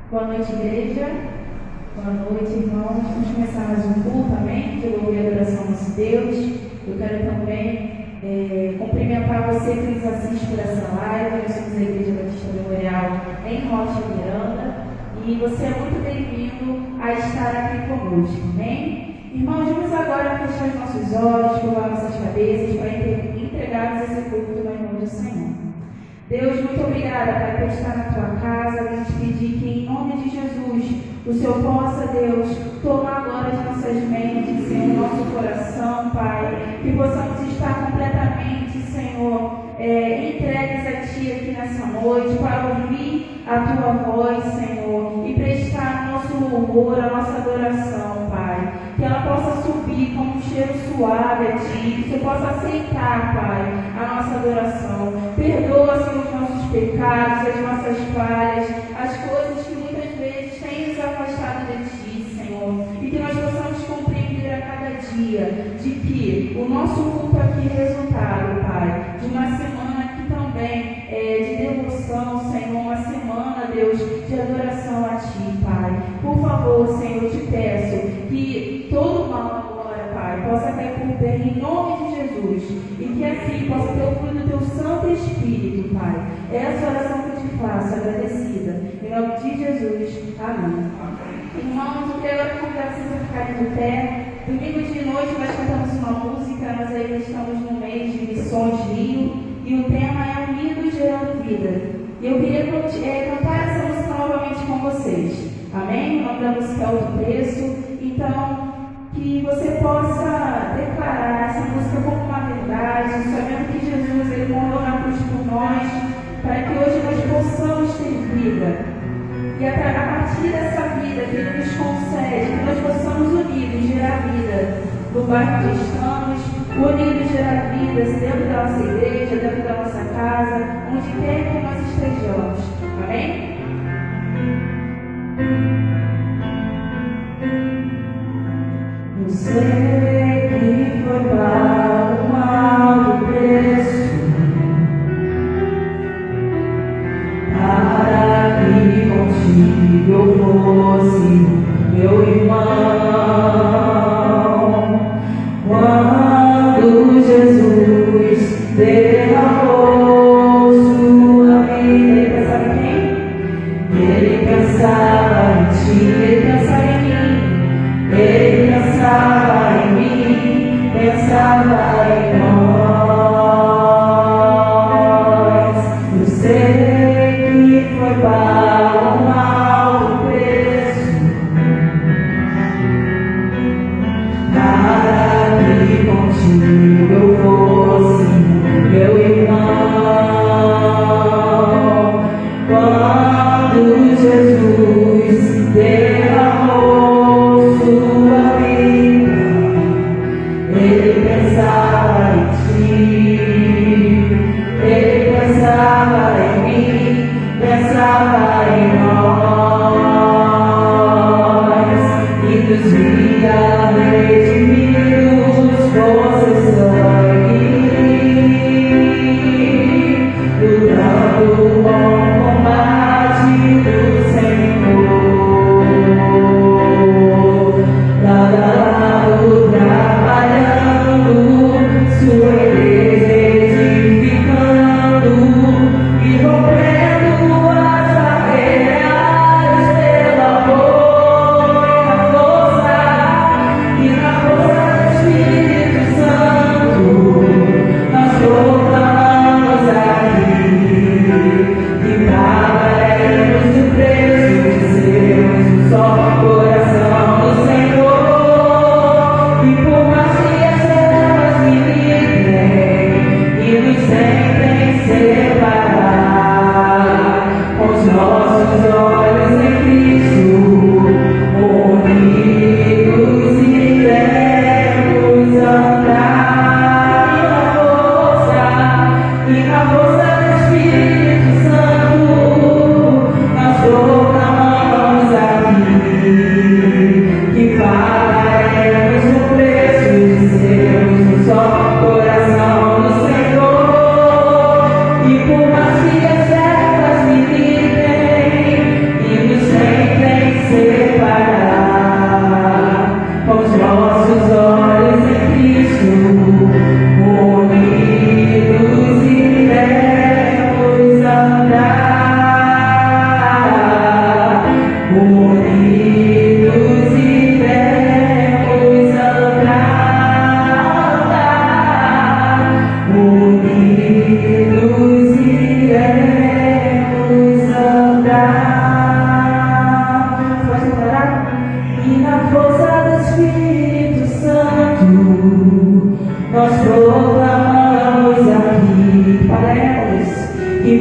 Boa noite, igreja. Boa noite, irmãos. Vamos começar mais um culto, amém? De louvor e adoração ao nosso Deus. Eu quero também cumprimentar você que nos assiste por essa live. Nós somos a Igreja Batista Memorial em Rocha Miranda. E você é muito bem-vindo a estar aqui conosco, amém? Irmãos, vamos agora fechar os nossos olhos, curvar nossas cabeças para entregarmos esse culto nas mãos do Senhor. Deus, muito obrigada, Pai, por estar na tua casa. Eu te pedir que, em nome de Jesus, o Senhor possa, Deus, tomar agora as nossas mentes, Senhor, o nosso coração, Pai, que possamos estar completamente, Senhor, entregues a Ti aqui nessa noite, para ouvir a Tua voz, Senhor, e prestar nosso louvor, a nossa adoração, Pai, que ela possa subir como um cheiro suave a Ti, que Você possa aceitar, Pai, a nossa adoração. Perdoa, Senhor, os nossos pecados, as nossas falhas, as coisas que muitas vezes têm nos afastado de Ti, Senhor, e que nós possamos compreender a cada dia de que o nosso culto aqui é resultado, Pai, de uma semana aqui também de devoção, Senhor, uma semana, Deus, de adoração a Ti, Pai. Por favor, Senhor, eu te peço que todo mal agora, Pai, possa cair por terra em nome de Jesus, e que assim possa ter o fruto do Teu Santo Espírito, Pai. Essa é a oração que eu te faço, agradecida. Em nome de Jesus. Amém. Irmãos, eu quero agora convidar vocês a ficarem de pé. Domingo de noite nós cantamos uma música, nós ainda estamos no mês de Missões Rio, e o tema é Unidos Gerando Vida. E eu queria cantar essa música novamente com vocês. Amém? O nome da música é Outro Preço. Então, que você possa declarar essa música como uma verdade, sabendo que Jesus ele morreu na cruz por nós, para que hoje nós possamos ter vida. E a partir dessa vida que Ele nos concede, que nós possamos unidos gerar vida no bairro onde estamos, unidos gerar vidas dentro da nossa igreja, dentro da nossa casa, onde quer que nós estejamos. Amém? Eu sei que foi pago um alto preço para que contigo eu fosse meu irmão. Quando Jesus derramou sua vida, ele pensava em quem? Ele pensava em ti, ele pensava em mim, ele pensava em mim, pensava em nós. Eu sei que foi pago um alto preço para que contigo eu fosse meu irmão. Quando Jesus derramou sua vida, ele pensava em ti,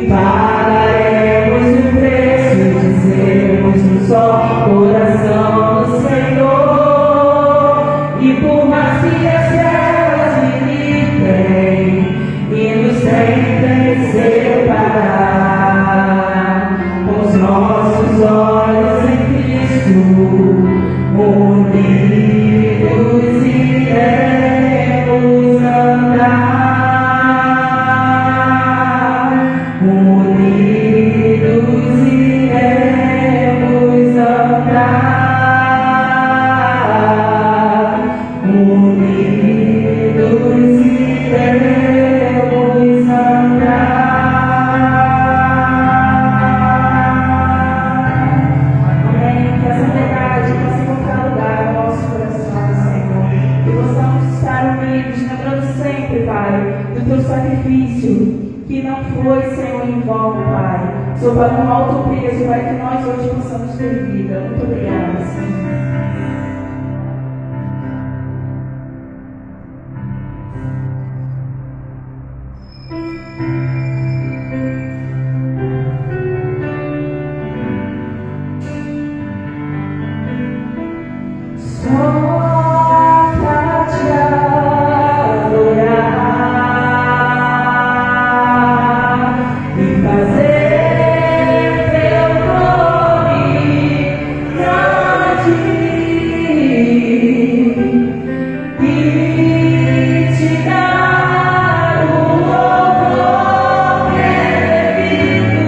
pagaremos o preço de sermos um só coração do Senhor. E por mais que as trevas me limitem e nos tentem separar, com os nossos olhos em Cristo, unidos iremos andar. Unidos iremos andar. Unidos iremos andar. Amém. Que essa verdade possa encontrar lugar no nosso coração, Senhor. Que possamos estar unidos, lembrando sempre, Pai, do teu sacrifício, que não foi, Senhor, em vão, Pai. Só pagou um alto preço, Pai, que nós hoje possamos ter vida. Muito obrigada, Senhor. Só pra te adorar e fazer teu nome grande e te dar o louvor devido.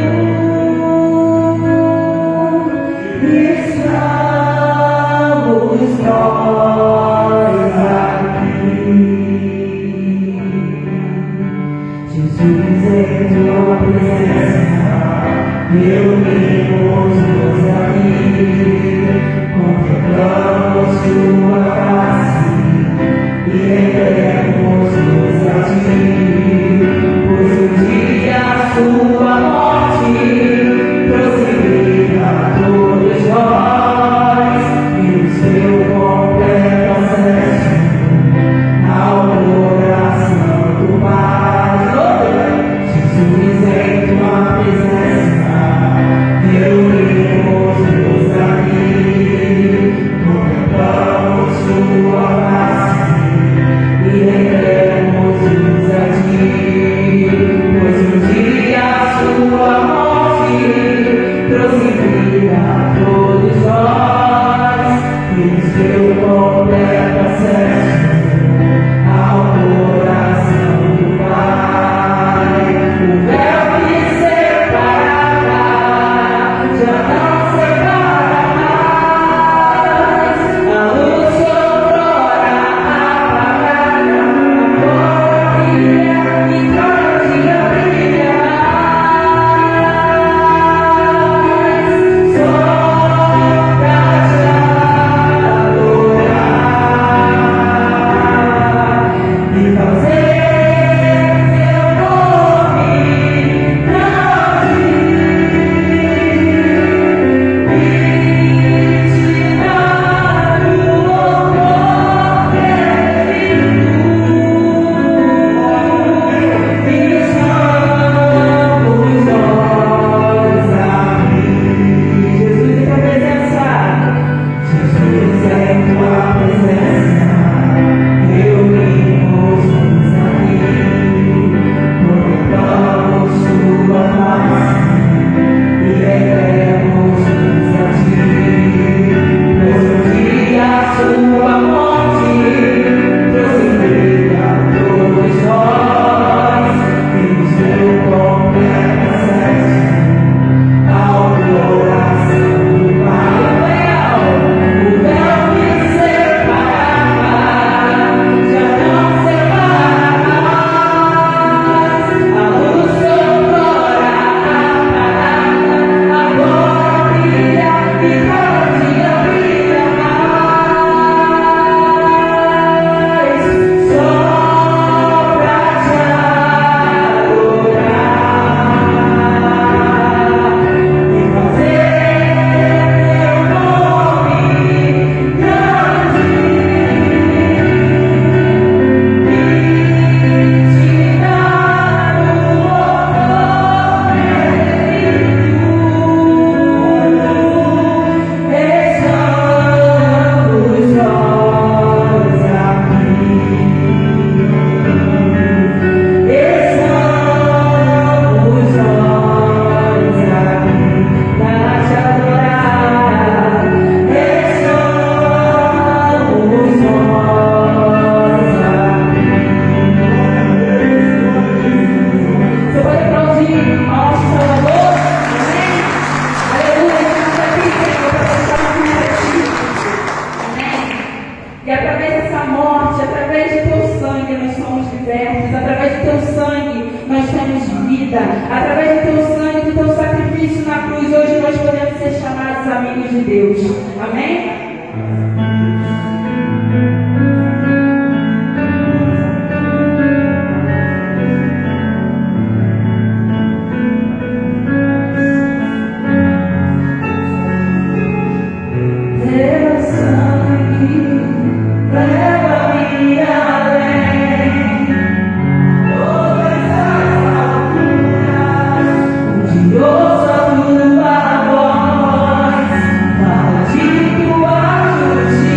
Estamos nós aqui, Jesus, em tua presença, reunimos-nos aqui, contemplamos tua face e rendemos-nos a ti, pois um dia a sua morte prosseguirá todos nós e nos deu completo acesso ao coração do Pai. Jesus, em tua presença, reunimos-nos aqui, contemplamos tua face e rendemos-nos a ti, pois um dia a sua morte prosseguirá todos nós e nos deu completo acesso ao coração do Pai. O véu que separava já não separa mais. A luz outrora apagada agora brilha e cada dia brilha mais. Só pra te adorar Deus. Amém? Ouça tua voz, fala de tua justiça.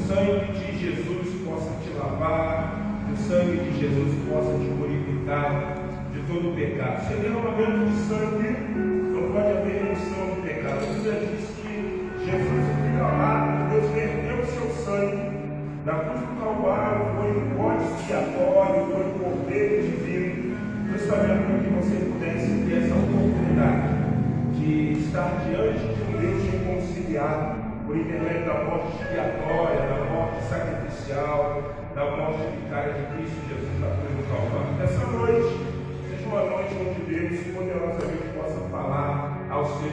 sangue de Jesus possa te lavar, que o sangue de Jesus possa te purificar de todo o pecado. Sem derramamento de sangue, não pode haver remissão de pecado. A Bíblia diz que Jesus, o Filho amado, Deus verteu o seu sangue na cruz do Calvário, foi um bode expiatório, foi um cordeiro divino, justamente para que você pudesse ter essa oportunidade de estar diante de um Deus reconciliado por intermédio da morte expiatória, da morte sacrificial, da morte vicária de Cristo Jesus na cruz do Calvário. Essa noite seja uma noite onde Deus poderosamente possa falar ao seu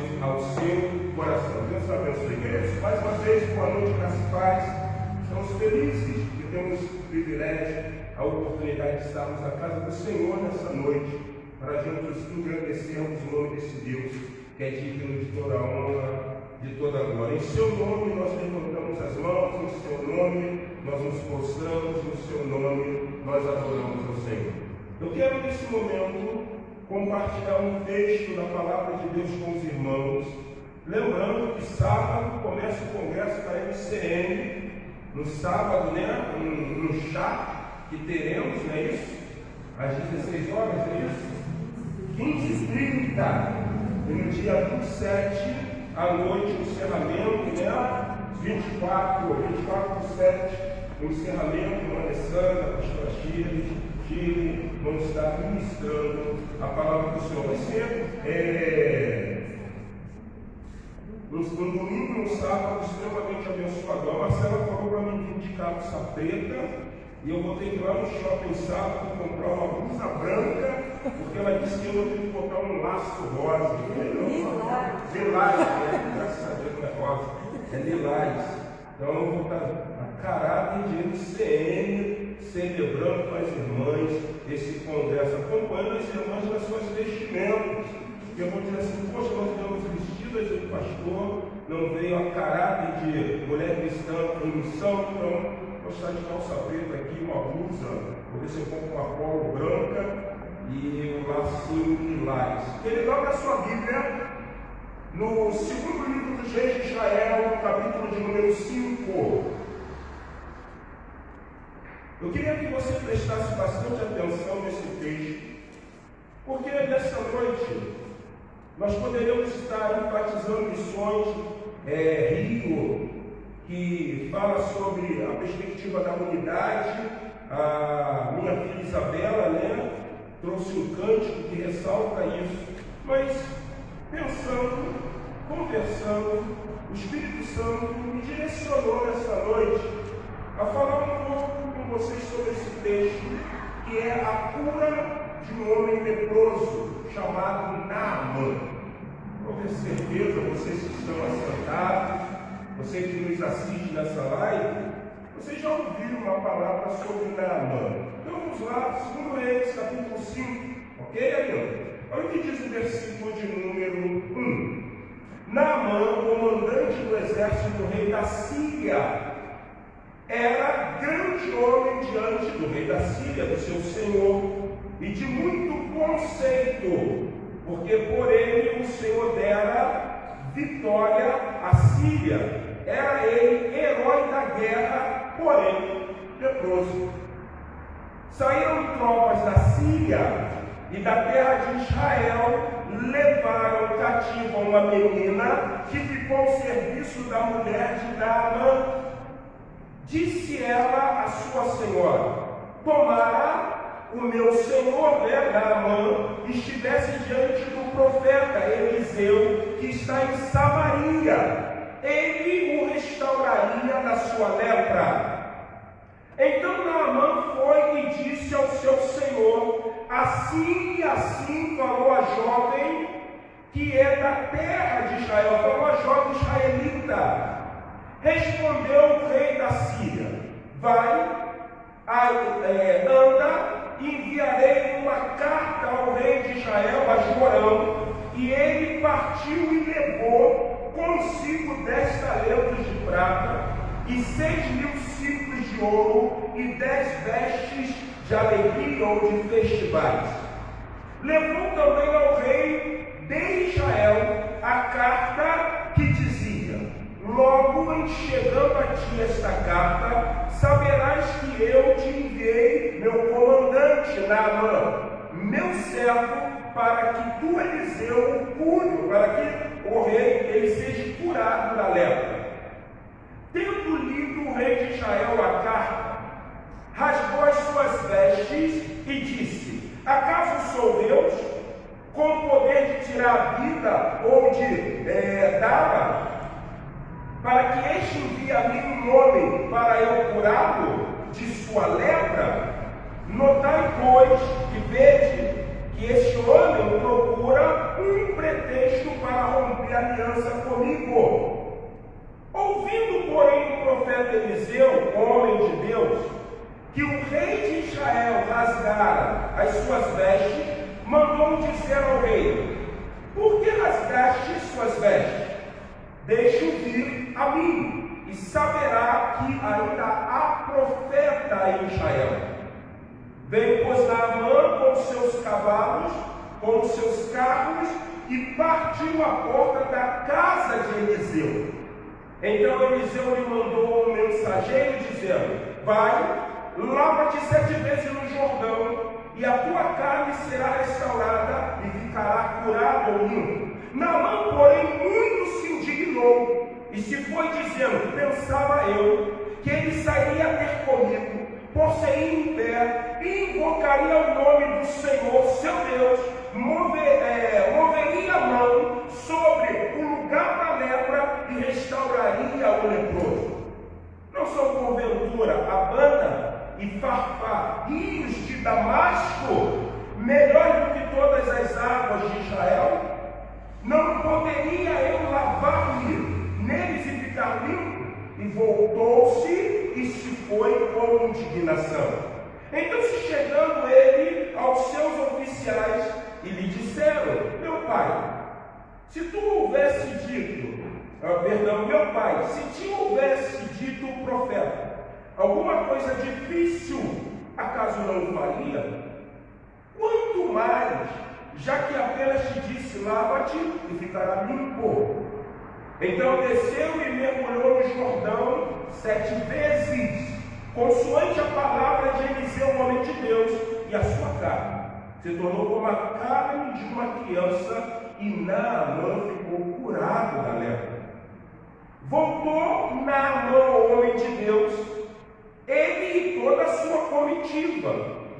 coração. Deus abençoe, queridos. Mais uma vez, boa noite, graças e paz. Estamos felizes que temos o privilégio, a oportunidade de estarmos na casa do Senhor nessa noite, para juntos engrandecermos o nome desse Deus, que é digno de toda a honra, de toda a glória. Em seu nome nós levantamos as mãos, em seu nome nós nos prostramos, no seu nome nós adoramos ao Senhor. Eu quero nesse momento compartilhar um texto da palavra de Deus com os irmãos, lembrando que sábado começa o congresso da MCM, no sábado, né, no chá que teremos, não é isso? Às 16 horas, é isso? 15h30, e no dia 27 à noite, o encerramento, né? 24/7, o encerramento, a Alessandra, a pastora Chile, vão estar ministrando a palavra do Senhor. Vai ser no domingo e no sábado extremamente abençoador. A Marcela falou para mim vir de calça preta, e eu vou ter que ir lá no shopping sábado comprar uma blusa branca, porque ela disse que eu vou ter que botar um laço rosa. Lilás, né? Graças a Deus não é rosa, é lilás. Então eu vou estar a caráter de MCM, celebrando com as irmãs esse congresso, acompanhando as irmãs nas suas vestimentas. Eu vou dizer assim, poxa, nós estamos vestidas do pastor, não veio a caráter de mulher cristã em missão, então vou estar de calça preta aqui, uma blusa, vou ver se eu compro uma polo branca e um lacinho lilás. Ele dá na sua Bíblia, no segundo livro dos Reis de Israel, capítulo de número 5. Eu queria que você prestasse bastante atenção nesse texto, porque nessa noite nós poderíamos estar enfatizando lições, Rio, que fala sobre a perspectiva da unidade. A minha filha Isabela, né, trouxe um cântico que ressalta isso. Mas, pensando, conversando, o Espírito Santo me direcionou nessa noite a falar um pouco com vocês sobre esse texto, que é a cura de um homem leproso chamado Naamã. Com certeza, vocês que estão assentados, você que nos assiste nessa live, vocês já ouviram uma palavra sobre Naamã. Então vamos lá, 2 Reis, capítulo 5, ok, Ariane? Olha o que diz o versículo de número 1. Naamã, comandante do exército do rei da Síria, era grande homem diante do rei da Síria, do seu senhor, e de muito conceito, porque por ele o Senhor dera vitória à Síria. Era ele herói da guerra, porém leproso. Saíram tropas da Síria e da terra de Israel, levaram cativa uma menina que ficou ao serviço da mulher de Naamã. Disse ela à sua senhora: tomara o meu senhor, né, Naamã, estivesse diante do profeta Eliseu, que está em Samaria, ele o restauraria da sua lepra. Então Naamã foi e disse ao seu senhor: assim e assim falou a jovem que é da terra de Israel, falou a jovem israelita. Respondeu o rei da Síria: vai, anda, enviarei uma carta ao rei de Israel, a Jorão. E ele partiu e levou consigo 10 talentos de prata e 6.000 ciclos de ouro e 10 vestes de alegria ou de festivais. Levou também ao rei de Israel a carta que dizia: Logo, em chegando a ti esta carta, saberás que eu te enviei meu comandante Naamã, meu servo, para que tu, Eliseu, o cure, para que o rei ele seja curado da lepra. Tendo lido o rei de Israel a carta, rasgou as suas vestes e disse: acaso sou Deus, com o poder de tirar a vida ou de dá-la, para que este envie a mim um homem para eu curá-lo de sua lepra? Notai, pois, e vede que este homem procura um pretexto para romper aliança comigo. Ouvindo, porém, o profeta Eliseu, homem de Deus, que o rei de Israel rasgara as suas vestes, mandou dizer ao rei: por que rasgaste suas vestes? Deixe-o vir a mim, e saberá que ainda há profeta em Israel. Veio, pois, Naamã com os seus cavalos, com os seus carros, e partiu à porta da casa de Eliseu. Então Eliseu lhe mandou um mensageiro, dizendo: vai, lava-te 7 vezes no Jordão, e a tua carne será restaurada e ficará curada ou limpa. Naamã, porém, muito se indignou, e se foi dizendo: pensava eu que ele sairia ter comigo, por-se-ia em pé, e invocaria o nome do Senhor, seu Deus, moveria a mão sobre o lugar da lepra e restauraria o leproso. Não são porventura Abana e Farpá, rios de Damasco, melhores do que todas as águas de Israel? Não poderia eu lavar-me neles e ficar limpo? E voltou-se e se foi com indignação. Então, se chegando ele aos seus oficiais, e lhe disseram: meu pai, se tu houvesse dito, meu pai, se te houvesse dito o profeta alguma coisa difícil, acaso não o faria? Quanto mais, já que apenas te disse: lava-te e ficará limpo. Então desceu e mergulhou no Jordão 7 vezes, consoante a palavra de Eliseu, homem de Deus, e a sua carne se tornou como a carne de uma criança, e Naamã ficou curado da lepra. Voltou Naamã, homem de Deus, ele e toda a sua comitiva.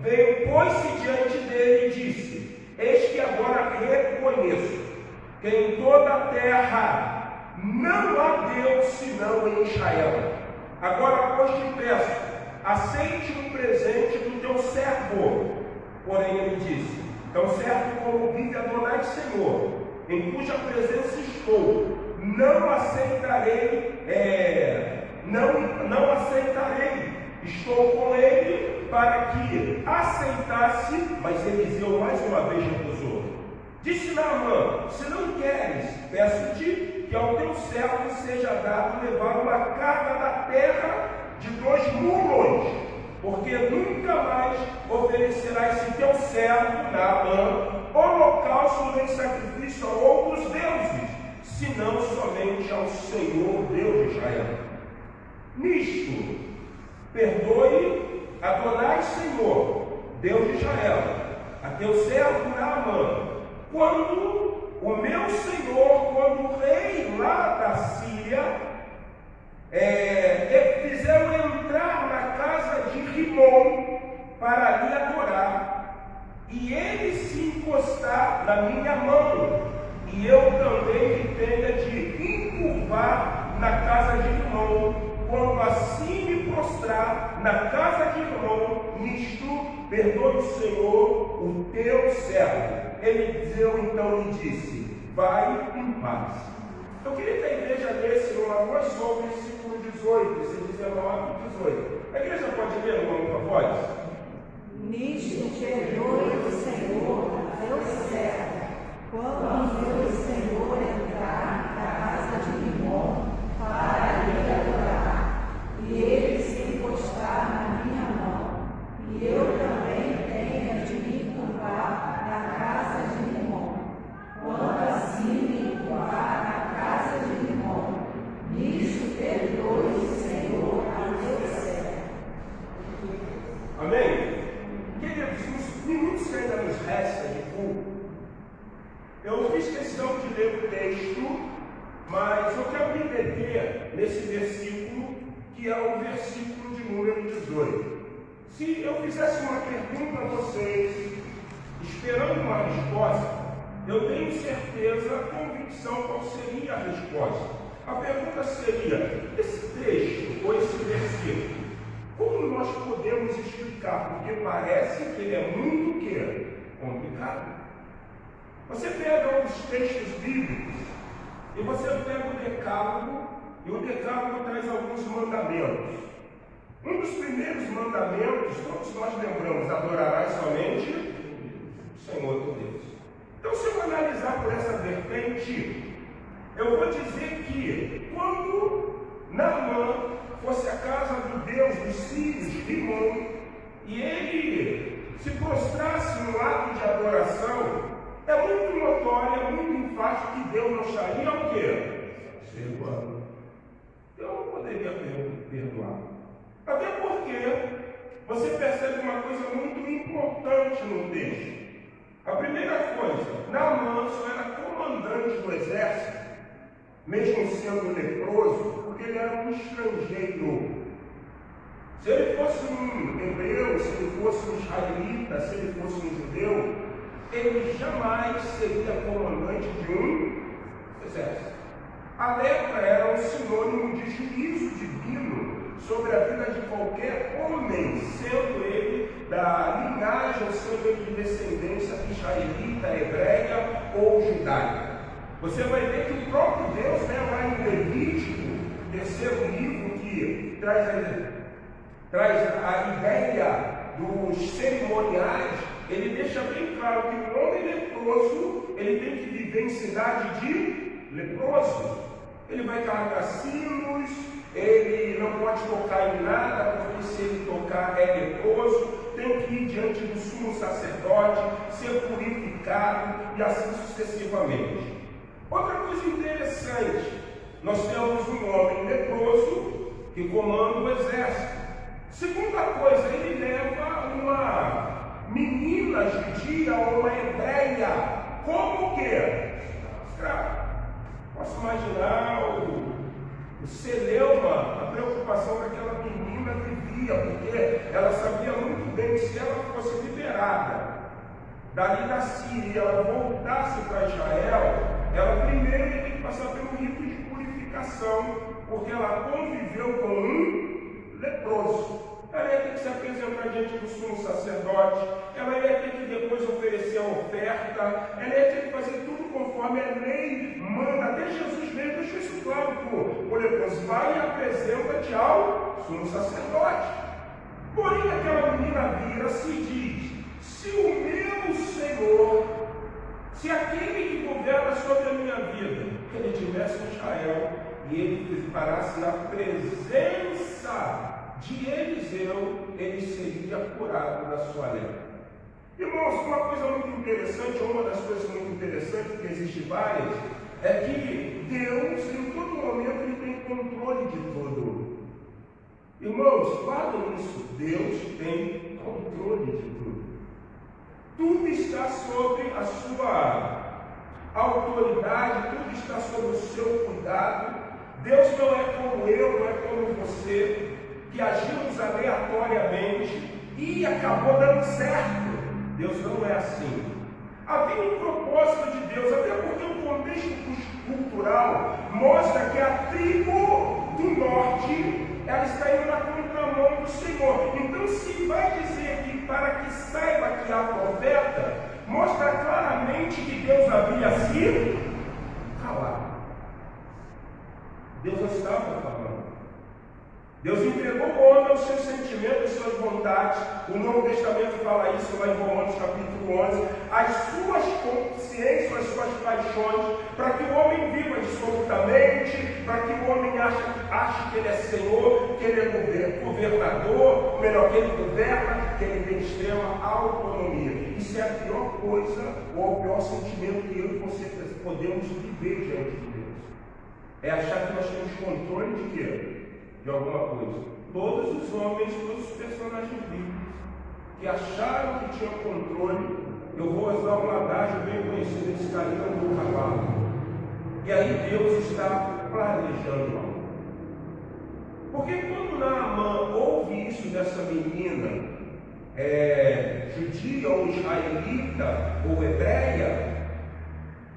Veio, pôs-se diante dele e disse: eis que agora reconheço que em toda a terra não há Deus senão em Israel. Agora, pois, te peço, aceite um presente do teu servo. Porém ele disse: tão certo como vive Adonai Senhor, em cuja presença estou, não aceitarei, não aceitarei. Estou com ele para que aceitasse, mas Eliseu mais uma vez recusou. Disse Naamã: se não queres, peço-te que ao teu servo seja dado levar uma carga da terra de 2 mulos, porque nunca mais oferecerás se teu servo Naamã holocausto nem sacrifício a outros deuses, senão somente ao Senhor Deus de Israel. Nisto, perdoe Adonai Senhor, Deus de Israel, a teu servo Naamã, quando o meu Senhor, quando o rei lá da Síria, fizeram entrar na casa de Rimon para lhe adorar, e ele se encostar na minha mão, e eu também me tenha de encurvar na casa de Rimon, quando assim me prostrar na casa de Rimon, nisto perdoe o Senhor, o teu servo. Eliseu então lhe disse: vai em paz. Eu queria que a igreja lesse uma voz só o versículo 18, esse 19 e 18. A igreja pode ler uma outra voz? Nisto perdoe o Senhor, teu servo, quando o Senhor entrar na casa de Rimon para lhe adorar, e ele se encostar na minha mão, e eu também tenha de me curvar na casa de Rimon, quando assim me curvar na casa de Rimon, nisto Eu fiz questão de ler o texto, mas eu quero me deter nesse versículo, que é o versículo de número 18. Se eu fizesse uma pergunta a vocês, esperando uma resposta, eu tenho certeza, convicção qual seria a resposta. A pergunta seria: esse texto ou esse versículo, como nós podemos explicar? Porque parece que ele é muito complicado. Você pega os textos bíblicos e você pega o Decálogo, e o Decálogo traz alguns mandamentos. Um dos primeiros mandamentos, todos nós lembramos: adorarás somente o Senhor teu Deus. Então, se eu analisar por essa vertente, eu vou dizer que quando Naamã fosse à casa do Deus dos sírios, Rimon, e ele se prostrasse no ato de adoração, é muito notório, é muito enfático que Deus não estaria o quê? Perdoando. Eu não poderia perdoar. Até porque você percebe uma coisa muito importante no texto. A primeira coisa, Naamã só era comandante do exército, mesmo sendo leproso, porque ele era um estrangeiro. Se ele fosse um hebreu, se ele fosse um israelita, se ele fosse um judeu, ele jamais seria comandante de um exército. A lepra era um sinônimo de juízo divino sobre a vida de qualquer homem, sendo ele da linhagem, sendo ele de descendência israelita, hebreia ou judaica. Você vai ver que o próprio Deus, lá em Levítico, terceiro livro, que traz a ideia dos cerimoniais, ele deixa bem claro que o homem leproso, ele tem que viver em cidade de leproso. Ele vai carregar sinos, ele não pode tocar em nada, porque se ele tocar é leproso, tem que ir diante do sumo sacerdote, ser purificado e assim sucessivamente. Outra coisa interessante, nós temos um homem leproso que comanda o exército. Segunda coisa, ele leva uma menina judia ou uma hebreia, como que? Escravo. Posso imaginar o celeuma, a preocupação que aquela menina vivia, porque ela sabia muito bem que se ela fosse liberada dali da Síria, ela voltasse para Israel, ela primeiro ia ter que passar pelo rito de purificação, porque ela conviveu com um leproso. Ela ia ter que se apresentar diante do sumo sacerdote, ela ia ter que depois oferecer a oferta, ela ia ter que fazer tudo conforme a lei manda. Até Jesus mesmo deixou isso claro para o leproso: vai e apresenta-te ao sumo sacerdote. Porém, aquela menina vira-se e diz: se o meu Senhor, se aquele que governa sobre a minha vida, que ele tivesse em Israel e ele parasse na presença de Eliseu, ele seria curado da sua lepra. Irmãos, uma coisa muito interessante, ou uma das coisas muito interessantes, que existe várias, é que Deus, em todo momento, ele tem controle de tudo. Irmãos, guardem isso: Deus tem controle de tudo. Tudo está sob a sua autoridade, tudo está sob o seu cuidado. Deus não é como eu, não é como você, que agimos aleatoriamente e acabou dando certo. Deus não é assim. Havia um propósito de Deus, até porque o contexto cultural mostra que a tribo do norte, ela está indo na contramão do Senhor. Então, se vai dizer que para que saiba que há profeta, mostra claramente que Deus havia se calado. Deus não estava falando. Deus entregou o homem aos seus sentimentos, às suas vontades. O Novo Testamento fala isso lá em Romanos capítulo 11. As suas consciências, as suas paixões, para que o homem viva absolutamente, para que o homem ache que ele é Senhor, que ele é governador, ou melhor, que ele governa, que ele tem extrema autonomia. Isso é a pior coisa, ou o pior sentimento que eu e você podemos viver diante de Deus. É achar que nós temos controle de quê? De alguma coisa. Todos os homens, todos os personagens bíblicos que acharam que tinham controle, Eu vou usar um adágio bem conhecido, esse carinho do cavalo. E aí Deus está planejando algo. Porque quando Naamã ouve isso dessa menina, judia ou israelita ou hebreia,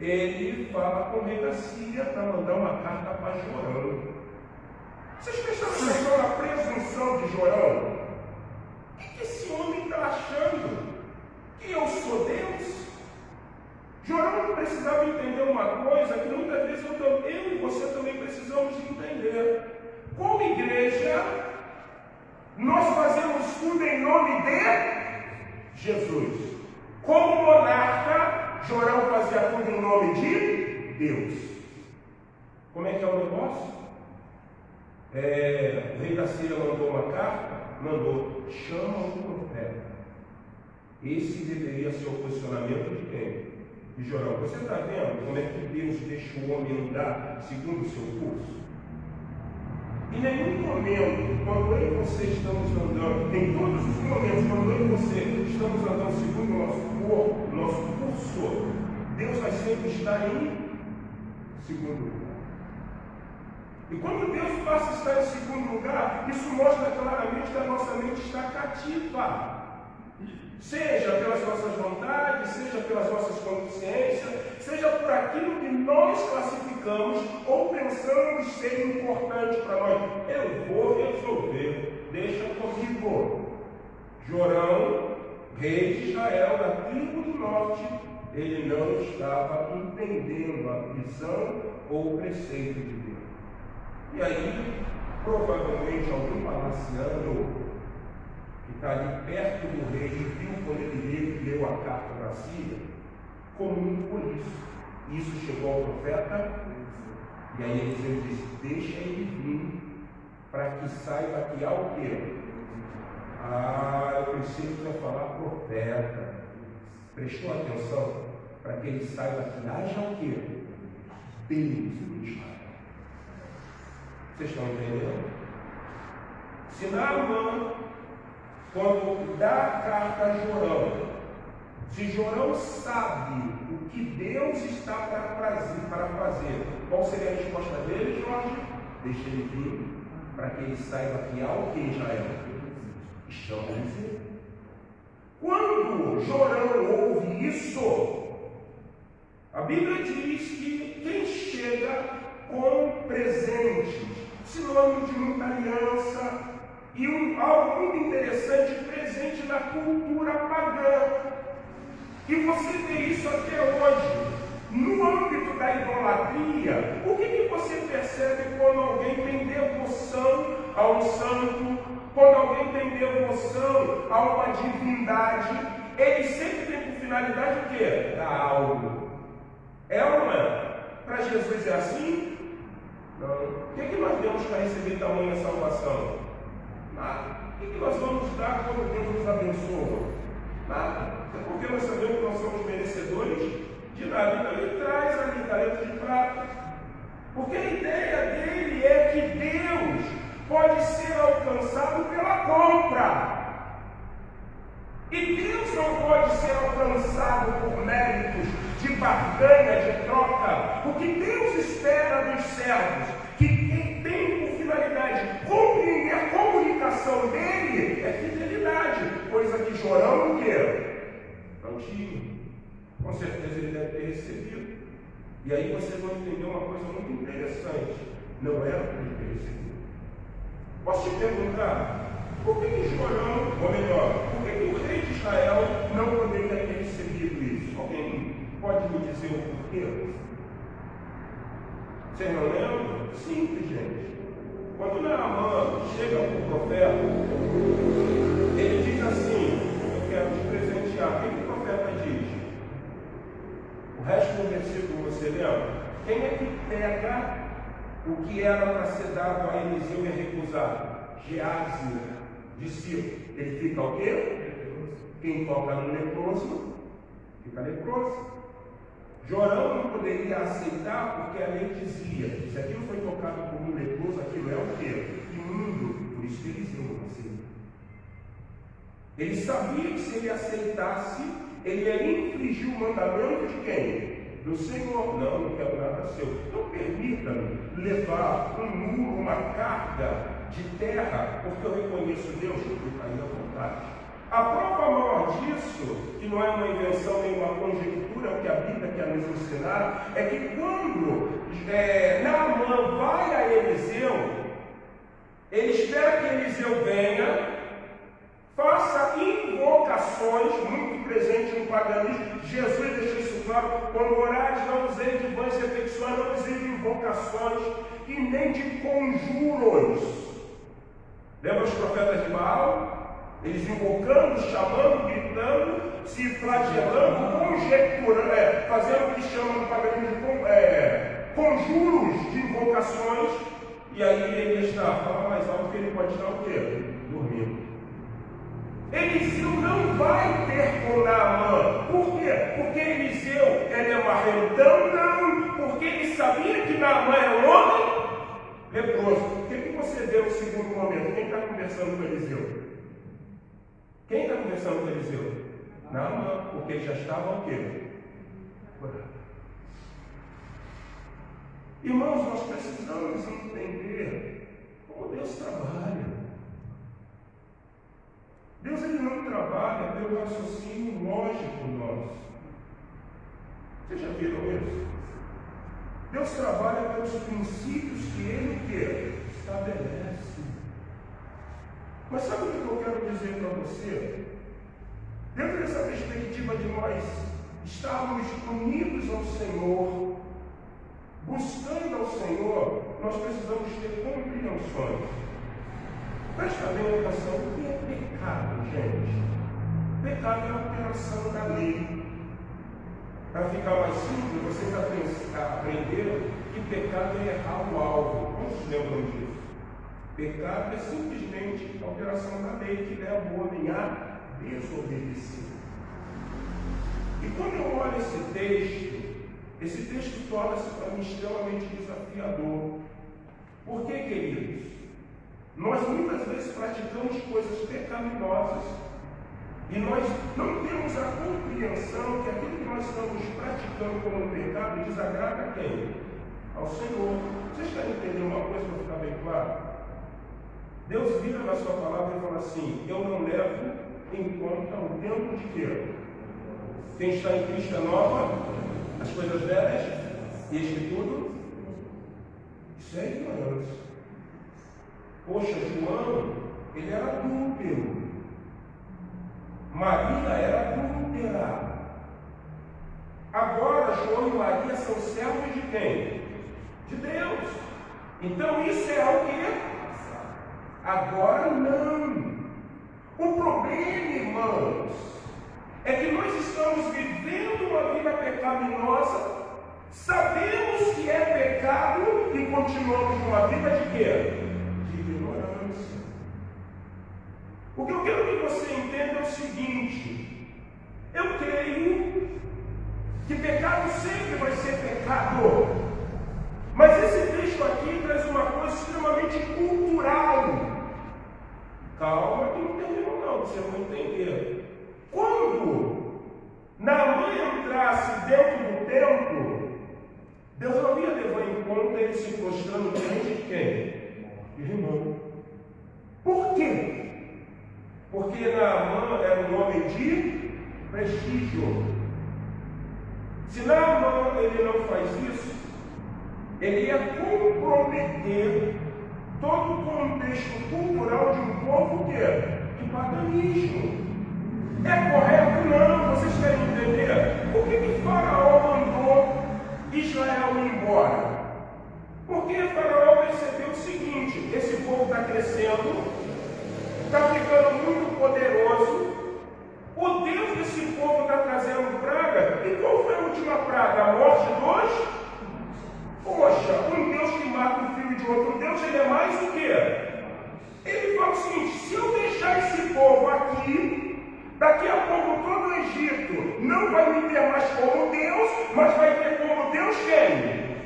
ele fala com o rei da Síria para mandar uma carta para Jorão. Vocês prestaram atenção na presunção de Jorão? O que esse homem está achando? Que eu sou Deus? Jorão precisava entender uma coisa que muitas vezes eu e você também precisamos entender. Como igreja, nós fazemos tudo em nome de Jesus. Como monarca, Jorão fazia tudo em nome de Deus. Como é que é o negócio? O rei da Síria mandou uma carta, chama o profeta. Esse deveria ser o posicionamento de quem? De Jorão. Você está vendo como é que Deus deixa o homem andar segundo o seu curso? Em nenhum momento, quando eu e você estamos andando, em todos os momentos, quando eu e você estamos andando segundo o nosso corpo, o nosso curso, Deus vai sempre estar em segundo lugar. E quando Deus passa a estar em segundo lugar, isso mostra claramente que a nossa mente está cativa. Seja pelas nossas vontades, seja pelas nossas consciências, seja por aquilo que nós classificamos ou pensamos ser importante para nós. Eu vou resolver, deixa comigo. Jorão, rei de Israel, da tribo do norte, ele não estava entendendo a visão ou o preceito de Deus. E aí, provavelmente, algum palaciano que está ali perto do rei, viu quando ele leu a carta para Síria, comunicou isso. Isso chegou ao profeta, e aí ele disse: deixa ele vir, para que saiba que há o quê? Eu pensei que ia falar profeta. Prestou atenção? Para que ele saiba que haja o quê? Deus em Israel. Vocês estão entendendo? Se Naamã, quando dá a carta a Jorão, se Jorão sabe o que Deus está para fazer, qual seria a resposta dele, Jorge? Deixa ele vir, para que ele saiba que há o que em Israel? Chama-lhe. Quando Jorão ouve isso, a Bíblia diz que quem chega com presentes, sinônimo de muita aliança, e algo muito interessante, presente na cultura pagã. E você vê isso até hoje. No âmbito da idolatria, o que você percebe quando alguém tem devoção a um santo, quando alguém tem devoção a uma divindade? Ele sempre tem por finalidade o quê? Dar algo. É ou não é? Para Jesus é assim? Não. O que nós temos para receber tamanha salvação? Nada. O que nós vamos dar quando Deus nos abençoa? Nada. É porque nós sabemos que nós somos merecedores de nada. Então ele traz ali talento de prata. Porque a ideia dele é que Deus pode ser alcançado pela compra. E Deus não pode ser alcançado por méritos de barganha, de troca. O que Deus espera dos servos, que tem por finalidade compreender a comunicação dele, é fidelidade, coisa que Jorão o quê? Não tinha. Com certeza ele deve ter recebido. E aí vocês vão entender uma coisa muito interessante. Não era para ele ter recebido. Posso te perguntar, por que Jorão, ou melhor, por que o rei de Israel não poderia ter recebido isso? Alguém pode me dizer o porquê? Vocês não lembram? Simples, gente. Quando Naamã chega para o profeta, ele diz assim: eu quero te presentear. O que o profeta diz? O resto do versículo você lembra? Quem é que pega o que era para ser dado a Eliseu e recusar? Geazi, discípulo. Ele fica o quê? Quem toca no leproso, fica leproso. Jorão não poderia aceitar porque a lei dizia: se aquilo foi tocado por um leproso, aquilo é o quê? Imundo. Por isso que Eliseu não aceitou. Ele sabia que se ele aceitasse, ele ia infringir o mandamento de quem? Do Senhor. Não, não quero nada seu. Então permita-me levar um muro, uma carga de terra, porque eu reconheço Deus, eu caí à vontade. A prova maior disso, que não é uma invenção nem uma conjectura, o que a Bíblia quer nos ensinar, é que quando Naamã vai a Eliseu, ele espera que Eliseu venha, faça invocações, muito presente no paganismo. Jesus deixou isso claro: quando orares, não usei de vãs repetições, não usei de invocações e nem de conjuros. Lembra os profetas de Baal? Eles invocando, chamando, gritando, se flagelando, conjecturando, fazendo o que chamam no paganismo de conjuros de invocações. E aí ele está falando mais alto que ele pode estar o quê? Dormindo. Eliseu não vai ter com Naamã. Por quê? Porque Eliseu é marrentão? Não. Porque ele sabia que Naamã era um homem leproso. O que você vê no segundo momento? Quem está conversando com Eliseu? Quem está conversando com Eliseu? Naamã, porque ele já estava o quê? Irmãos, nós precisamos entender como Deus trabalha. Deus ele não trabalha pelo raciocínio lógico nosso. Vocês já viram isso? Deus trabalha pelos princípios que Ele estabelece. Mas sabe o que eu quero dizer para você? Dentro dessa perspectiva de nós estarmos unidos ao Senhor, buscando ao Senhor, nós precisamos ter compreensões. Presta bem atenção: o que é pecado, gente? Pecado é a operação da lei. Para ficar mais simples, vocês aprenderam que pecado é errar o alvo. Quantos lembram disso? Pecado é simplesmente a operação da lei que leva o homem a desobedecer. E quando eu olho esse texto torna-se para mim extremamente desafiador. Por que, queridos? Nós muitas vezes praticamos coisas pecaminosas e nós não temos a compreensão que aquilo que nós estamos praticando como pecado desagrada a quem? Ao Senhor. Vocês querem entender uma coisa para ficar bem claro? Deus vira na sua palavra e fala assim: eu não levo em conta o tempo de quê? Quem está em Cristo é nova, as coisas velhas, e este tudo, isso é ignorância. Poxa, João, ele era adúltero. Maria era adúltera. Agora, João e Maria são servos de quem? De Deus. Então isso é o quê? Agora não. O problema, irmãos, é que nós estamos vivendo uma vida pecaminosa, sabemos que é pecado e continuamos numa vida de quê? De ignorância. O que eu quero que você entenda é o seguinte: eu creio que pecado sempre vai ser pecado, mas esse texto aqui traz uma coisa extremamente cultural. Calma que não terminou não, você vai entender. Quando Naamã entrasse dentro do templo, Deus não ia levar em conta ele se prostrando diante de quem? De irmão. Por quê? Porque Naamã era um homem de prestígio. Se Naamã ele não faz isso, ele ia comprometer todo o contexto cultural de um povo que é de paganismo. É correto? Não. Vocês querem entender? Por que Faraó mandou Israel ir embora? Porque Faraó percebeu o seguinte: esse povo está crescendo, está ficando muito poderoso, o Deus desse povo está trazendo praga. E qual foi a última praga? A morte dos? Poxa, um Deus que mata o filho de outro Deus, ele é mais do que? Ele fala o seguinte: se eu deixar esse povo aqui, daqui a pouco todo o Egito não vai me ter mais como Deus, mas vai ter como Deus quem?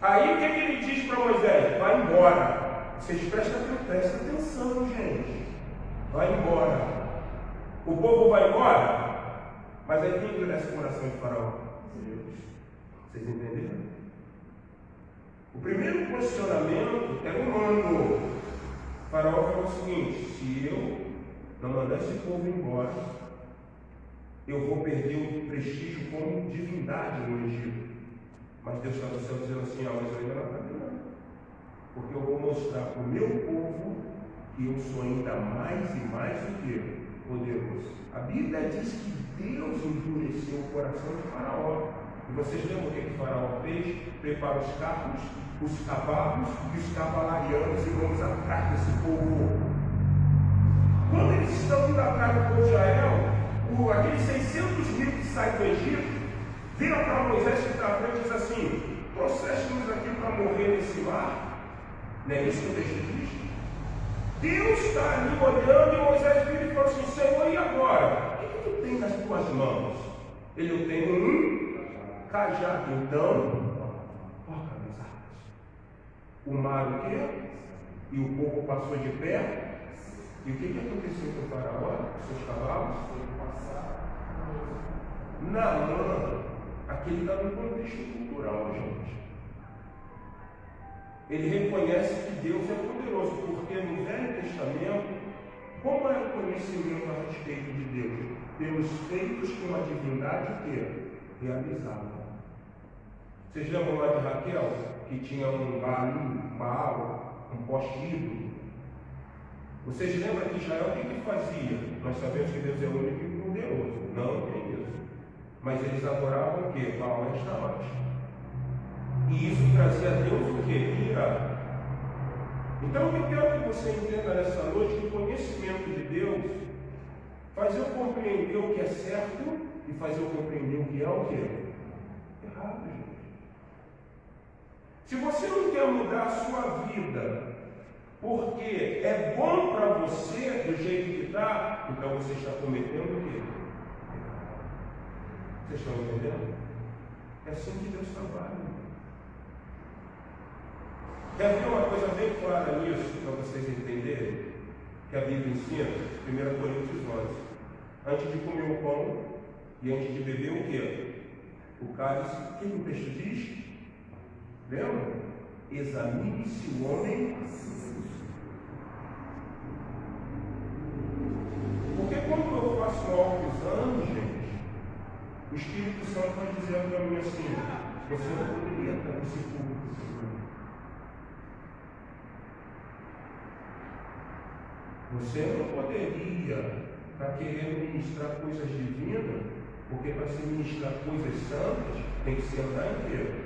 Aí o que ele diz para Moisés? Vai embora. Vocês prestem atenção, gente. Vai embora. O povo vai embora? Mas aí quem endurece o coração de Faraó? Deus. Vocês entenderam? O primeiro posicionamento era humano. Faraó falou o seguinte: se eu não mandar esse povo embora, eu vou perder o prestígio como divindade no Egito. Mas Deus está no céu dizendo assim: mas eu ainda não acabei não. Porque eu vou mostrar para o meu povo que eu sou ainda mais e mais do que poderoso. A Bíblia diz que Deus endureceu o coração de Faraó. E vocês lembram o que Faraó fez? Prepara os carros, os cavalos e os cavalarianos e vamos atrás desse povo. Quando eles estão indo atrás do povo de Israel, aqueles 600 mil que saem do Egito, viram para Moisés que está à frente e diz assim: trouxeste-nos aqui para morrer nesse mar? Não é isso que o texto diz? Deus está ali olhando e Moisés vira e fala assim: Senhor, e agora? O que tu tem nas tuas mãos? Ele tem um cajado. Então, toca nas águas. O mar o quê? E o povo passou de pé. E o que aconteceu com o Faraó? Seus cavalos foram passar Naamã. Aqui está no contexto cultural, gente. Ele reconhece que Deus é poderoso, porque no Velho Testamento, como é o conhecimento a respeito de Deus? Pelos feitos que a divindade que realizava. Vocês lembram lá de Raquel, que tinha um Baal, um poste ídolo? Vocês lembram que Israel o que fazia? Nós sabemos que Deus é o único e poderoso, não tem isso. Mas eles adoravam o quê? Baal e Astartes. E isso trazia a Deus o quê? Ira. Então eu quero que você entenda nessa noite que o conhecimento de Deus faz eu compreender o que é certo e faz eu compreender o que é o quê? Errado, gente. Se você não quer mudar a sua vida porque é bom para você do jeito que está, então você está cometendo o quê? Vocês estão entendendo? É assim que Deus trabalha. Quer ver uma coisa bem clara nisso, para vocês entenderem? Que a Bíblia ensina, 1 Coríntios 11. Antes de comer o pão e antes de beber o quê? O cálice. O que o texto diz? Lembra? Examine-se o homem. Porque quando eu faço um autoexame, gente, o Espírito Santo está dizendo para mim assim: você não poderia estar nesse público. Você não poderia estar querendo ministrar coisas divinas, porque para se ministrar coisas santas tem que se andar inteiro.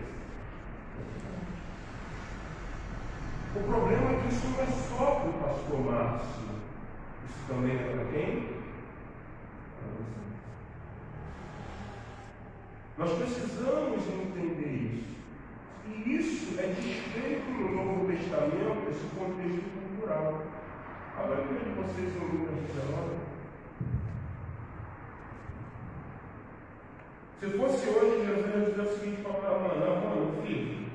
O problema é que isso não é só para o pastor Márcio. Isso também é para quem? Para você. Nós precisamos entender isso. E isso é desfeito no Novo Testamento, esse contexto cultural. Agora eu vejo vocês em Lucas 19. Se fosse hoje, Jesus ia dizer o seguinte para Abraão: não, filho,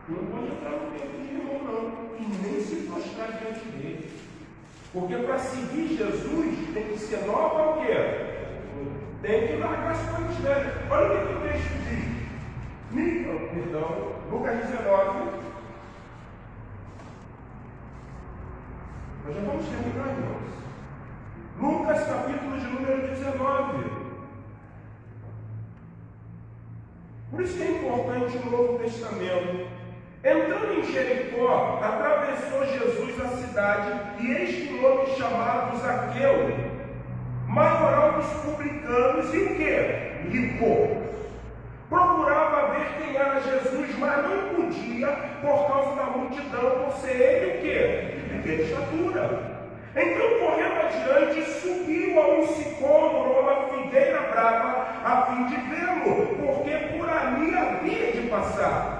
não pode entrar no templo de irmão, não, e nem se prostrar diante dele. Porque para seguir Jesus tem que ser nova o quê? Tem que largar as coisas velhas. Olha o que o texto diz. Lucas 19. Nós já vamos terminar, irmãos. Lucas, capítulo de número 19. Por isso que é importante o Novo Testamento. Entrando em Jericó, atravessou Jesus a cidade, e eis que um homem chamado Zaqueu, maioral dos publicanos, e o quê? Rico. Procurava ver quem era Jesus, mas não podia, por causa da multidão, por ser ele o quê? De pequena estatura. Então, correndo adiante, subiu a um sicômoro, uma figueira brava, a fim de vê-lo, porque por ali havia de passar.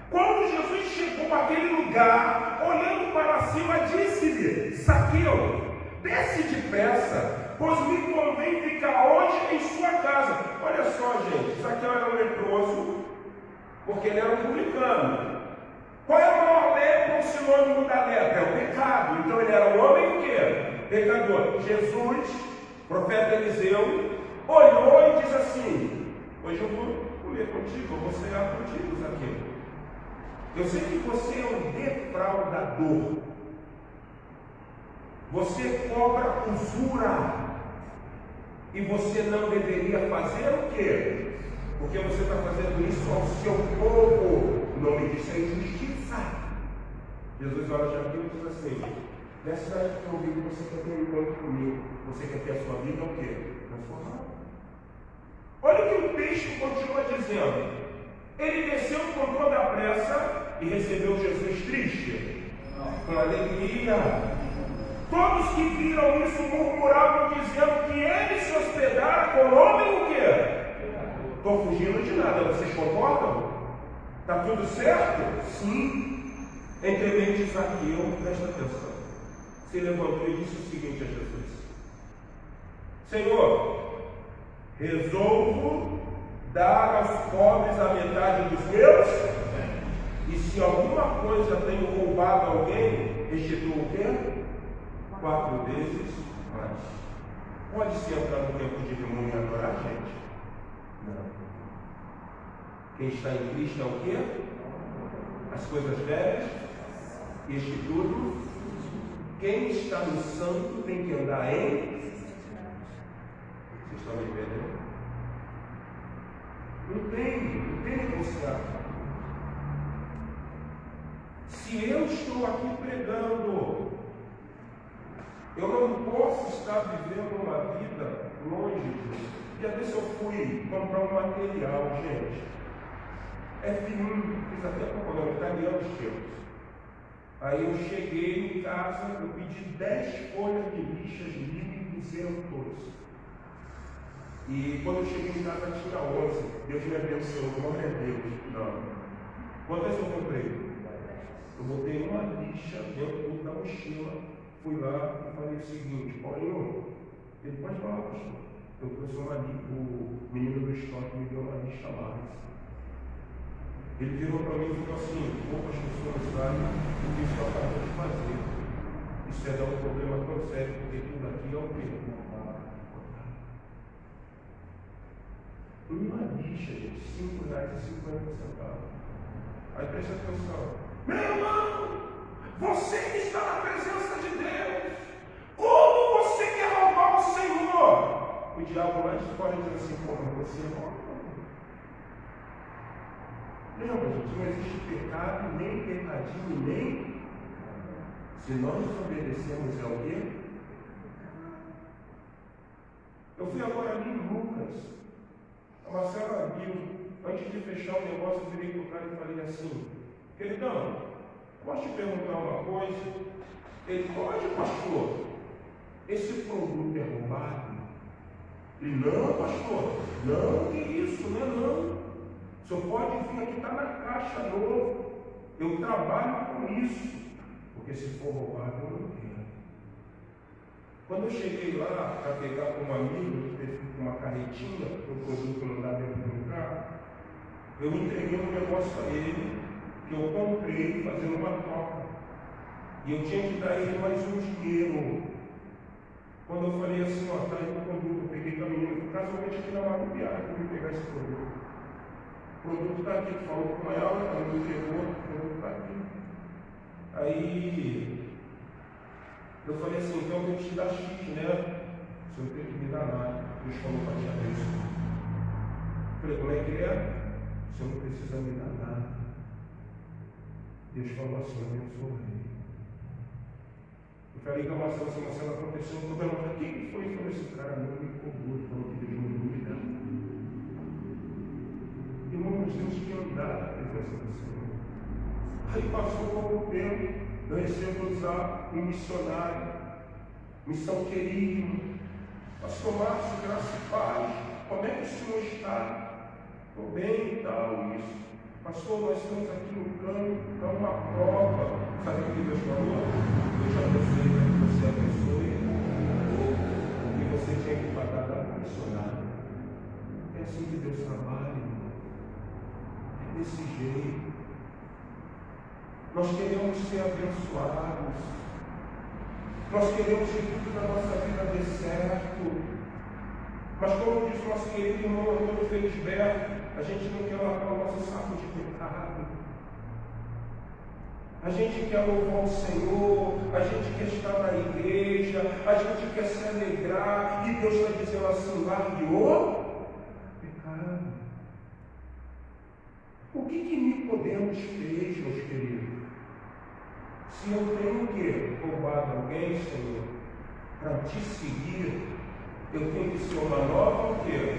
Quando Jesus chegou àquele lugar, olhando para cima, disse-lhe: Zaqueu, desce depressa, pois me convém ficar hoje em sua casa. Olha só, gente, Zaqueu era um leproso, porque ele era um publicano. Qual é a maior lepra, o sinônimo da lepra? É o pecado. Então ele era um homem o quê? Pecador. Jesus, profeta Eliseu, olhou e disse assim: hoje eu vou comer contigo, eu vou cear contigo, Zaqueu. Eu sei que você é um defraudador. Você cobra usura. E você não deveria fazer o quê? Porque você está fazendo isso ao seu povo. O nome disso é injustiça. Jesus olha já aqui e diz assim: nessa cidade que eu vivo, você quer ter um encontro comigo. Você quer ter a sua vida o quê? Transformada. Olha o que o texto continua dizendo. Ele desceu com toda a pressa e recebeu Jesus triste, com alegria. Todos que viram isso murmuravam, dizendo que ele se hospedara com homem o quê? Estou fugindo de nada, vocês concordam? Está tudo certo? Sim. Entremente Zaqueu, presta atenção, se levantou e disse o seguinte a Jesus: Senhor, resolvo dar aos pobres a metade dos meus, e se alguma coisa tenho roubado a alguém, restituo o quê? 4 vezes mais. Pode-se entrar no tempo de demônio e adorar, gente? Não. Quem está em Cristo é o quê? As coisas velhas, este tudo. Quem está no santo tem que andar em. Vocês estão me entendendo? Não tem negociação. Se eu estou aqui pregando, eu não posso estar vivendo uma vida longe disso. Dia desse eu fui comprar um material, gente. É fininho, fiz até propaganda, italiano os tempos. Aí eu cheguei em casa, eu pedi 10 folhas de lixas, 1.200. E quando eu cheguei em casa tinha 11. Deus me abençoou, glória a Deus. Não. Quantas eu comprei? Eu botei uma lixa dentro da mochila. Fui lá e falei o seguinte: Paulinho, ele pode falar, pastor. Eu trouxe o menino do estoque me deu uma lixa a mais. Ele virou para mim e falou assim: poucas pessoas sabem o que isso acabou de fazer. Isso é dar um problema tão sério, porque tudo aqui é o quê? Uma lixa de R$5,50. Aí presta atenção: meu irmão, você que está na presença de Deus, como você quer roubar o Senhor? O diabo lá de fora diz assim: como você rouba? Lembra, gente, não existe pecado, nem pecadinho, nem. Se nós obedecemos ao quê? Eu fui agora ali em Lucas. A Marcela abriu, antes de fechar o negócio, eu virei para o cara e falei assim: queridão, posso te perguntar uma coisa? Ele: pode, pastor. Esse produto é roubado? Ele: não, pastor. Não, que isso, não é não. O senhor pode vir aqui, está na caixa novo. Eu trabalho com isso. Porque se for roubado, eu não quero. Quando eu cheguei lá para pegar com um amigo, que teve uma carretinha, o produto não dá dentro do carro, eu entreguei um negócio a ele, que eu comprei fazendo uma troca. E eu tinha que dar ele mais um dinheiro. Quando eu falei assim: ó, tá aí o produto, eu peguei com a menina, casualmente aqui na Marupiara, que eu vim pegar esse produto. O produto está aqui, falou com ela me entregou, o produto está aqui. Aí eu falei assim: então eu tenho que te dar X, né? Você não tem que me dar nada. Deus falou para te abençoar. Eu falei: como é que é? Você não precisa me dar nada. Deus falou assim: abençoei. Eu falei com a Marcela assim: Marcela, aconteceu um problema aqui. O que foi? Eu falei: esse cara não me cobrou, falou que Deus não me dá. Irmão, nós temos que andar na presença do Senhor. Aí passou pouco tempo, eu recebo usar um missionário, missão querido. Pastor Márcio, graça e paz, como é que o senhor está? Estou bem e tal, isso. Pastor, nós estamos aqui no campo, está uma prova. Sabe o que Deus falou? Eu já abençoei para que você abençoe. E você tinha que pagar da missionária. É assim que Deus trabalha, irmão. É desse jeito. Nós queremos ser abençoados. Nós queremos que tudo na nossa vida dê certo. Mas como diz nosso querido irmão Antônio Felisberto, a gente não quer lavar o nosso saco de pecado. A gente quer louvar o Senhor, a gente quer estar na igreja, a gente quer se alegrar, e Deus está dizendo assim: largue o pecado. O que Nicodemos fez, meus queridos? Se eu tenho que roubar alguém, Senhor, para te seguir, eu tenho que ser uma nova o quê?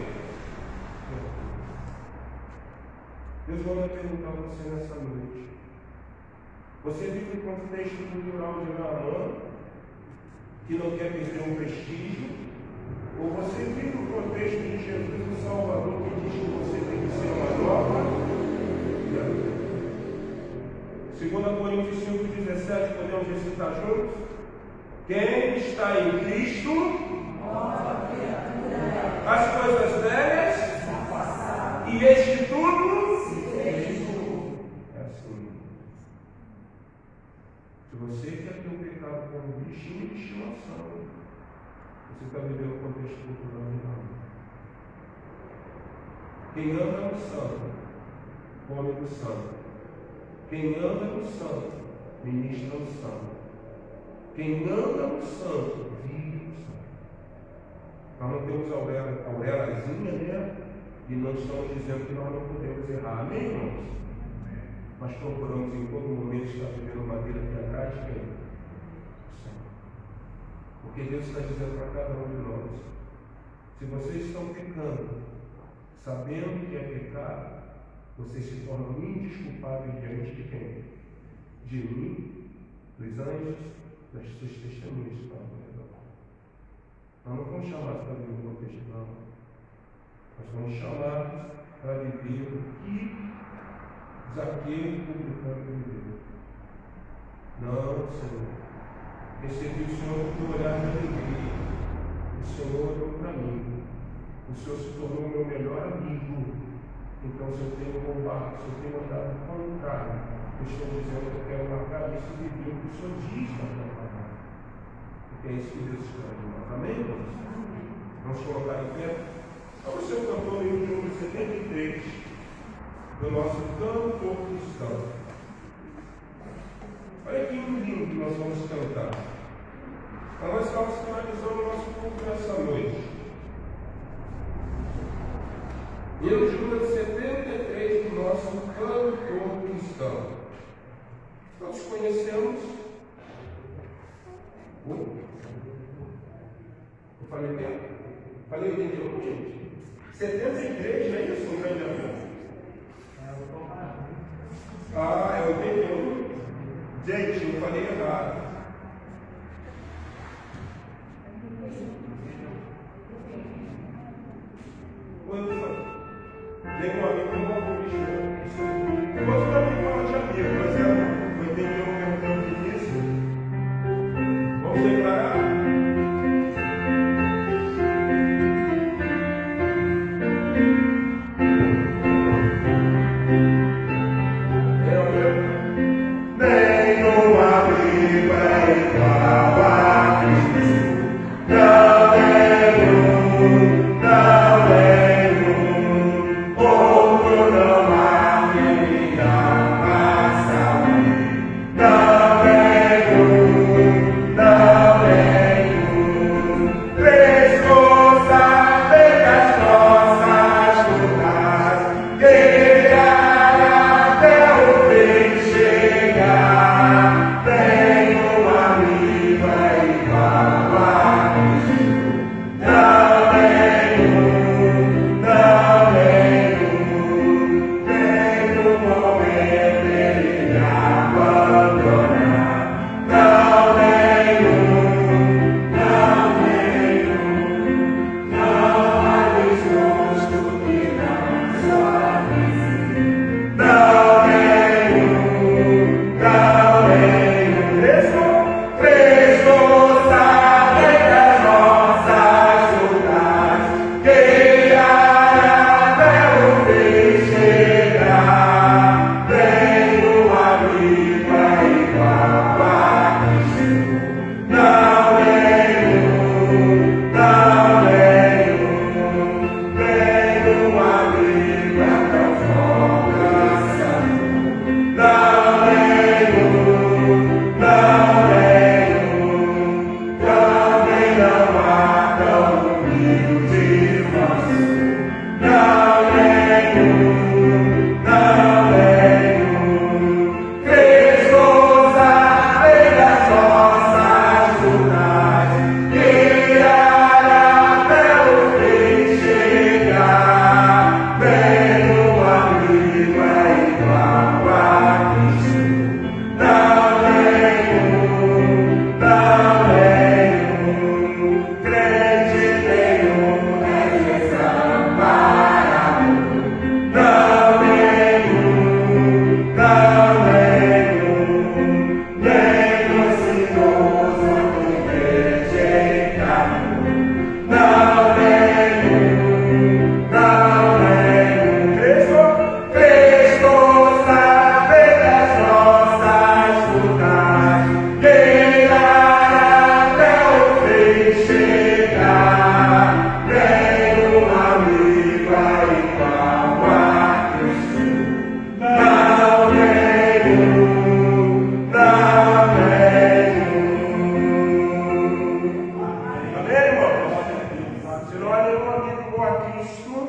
Deus vai perguntar a você nessa noite. Você vive o contexto cultural de Naamã, que não quer perder um prestígio, ou você vive o contexto de Jesus, o Salvador, que diz que você tem que ser uma nova? 2 Coríntios 5,17, podemos recitar juntos? Quem está em Cristo, as coisas velhas, e este tudo é assim. Se você quer ter um pecado como bichinho de estimação, você está vivendo o contexto cultural de Naamã. Quem anda no santo, come do santo. Quem anda no santo, ministra o santo. Quem anda no santo, vive no santo. Nós não temos aurelazinha, né? E não estamos dizendo que nós não podemos errar. Amém, irmãos? Mas procuramos em todo momento estar vivendo uma vida que agrade quem? O Senhor. Porque Deus está dizendo para cada um de nós: se vocês estão pecando, sabendo que é pecado, vocês se tornam indesculpáveis diante de quem? De mim, dos anjos, das suas testemunhas que estão ao redor. Nós não fomos chamados para viver o contexto não. Nós fomos chamados para viver o que Zaqueu publicano viveu. Não, Senhor. Recebi o Senhor com o olhar de alegria. O Senhor olhou para mim. O Senhor se tornou meu melhor amigo. Então, se eu tenho roubado, se eu tenho andado contrário, eu estou dizendo que eu quero marcar isso e viver o que o Senhor diz na tua palavra. Porque é isso que Deus espera de nós. Amém, irmãos? Vamos colocar em pé. Vamos ser o cantor no número 73 do nosso cantor cristão. Olha que lindo que nós vamos cantar. Nós estamos finalizando o nosso culto nessa noite. E eu juro 73 do nosso cantor cristão. Nós conhecemos. Eu falei bem? Falei 81, gente? 73, não é isso? Um grande amor. Ah, é 81. Gente, eu falei errado. Tem um amigo que não vou mexer. Eu gosto também falar de amigo, mas eu entendi um pouco de início. Vamos declarar? Nenhuma amigo é igual a Cristo. Não é um, não é um. Oh, olha, meu amigo a Cristo,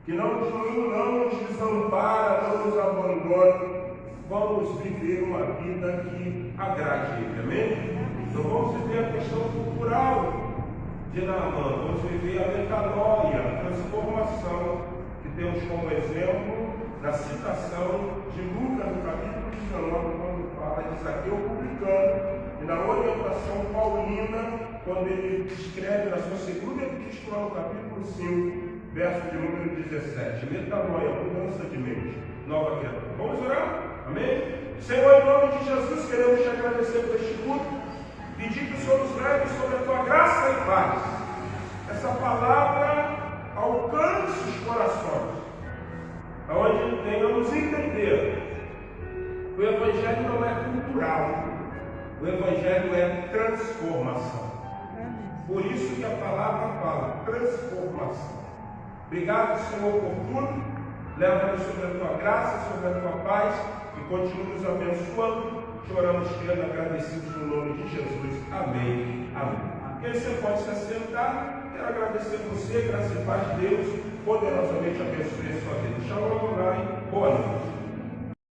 que não nos desampara, não nos abandona, vamos viver uma vida que agrade a Ele, amém? Não vamos viver a questão cultural de Naamã, vamos viver a metanoia, a transformação, que temos como exemplo na citação de Lucas, no capítulo 19, quando fala de Zaqueu publicano, e na orientação paulina, quando ele escreve na sua segunda epístola, no capítulo 5, verso de número 17. Metanoia, mudança de mente, nova criatura. Vamos orar? Amém? Senhor, em nome de Jesus, queremos te agradecer por este culto, pedir que o Senhor nos leve sobre a tua graça e paz. Essa palavra alcance os corações, onde tenhamos entender que o Evangelho não é cultural, o Evangelho é transformação. Por isso que a palavra fala, transformação. Obrigado, Senhor, por tudo. Leva-nos sobre a tua graça, sobre a tua paz e continue nos abençoando. Choramos, crendo, agradecidos no nome de Jesus. Amém. Amém. E aí você pode se assentar. Quero agradecer você, graça e paz de Deus, poderosamente abençoe a sua vida. Shalom.